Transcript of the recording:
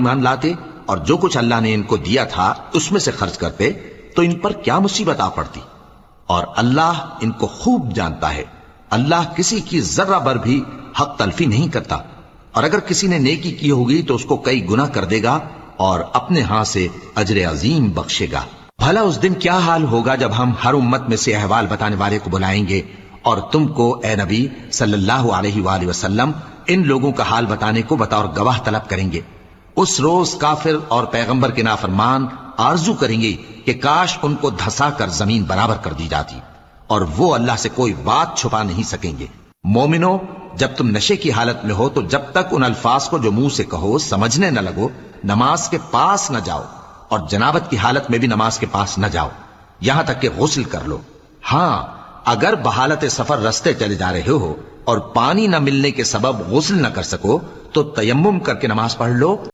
ईमान लाते और जो कुछ अल्लाह ने इनको दिया था उसमें से खर्च करते तो इन पर क्या मुसीबत आ पड़ती। और अल्लाह इनको खूब जानता है। अल्लाह किसी की जर्रा भर भी हक तलफी नहीं करता, और अगर किसी ने नेकी की होगी तो उसको कई गुना कर देगा और अपने हाथ से अजर अजीम बख्शेगा। भला उस दिन क्या हाल होगा जब हम हर उम्मत में से अहवाल बताने वाले को बुलाएंगे और तुमको ए नबी सल्लल्लाहु अलैहि वसल्लम इन लोगों का हाल बताने को बतौर गवाह तलब करेंगे। उस रोज काफिर और पैगंबर के नाफरमान आरजू करेंगे कि काश उनको धसा कर जमीन बराबर कर दी जाती, और वो अल्लाह से कोई बात छुपा नहीं सकेंगे। मोमिनो, जब तुम नशे की हालत में हो तो जब तक उन अल्फाज को जो मुंह से कहो समझने न लगो, नमाज के पास न जाओ, और जनाबत की हालत में भी नमाज के पास न जाओ, यहां तक कि गुस्ल कर लो। हां, अगर बहालत सफर रस्ते चले जा रहे हो और पानी न मिलने के सबब गुस्ल न कर सको तो तयम्मुम करके नमाज पढ़ लो।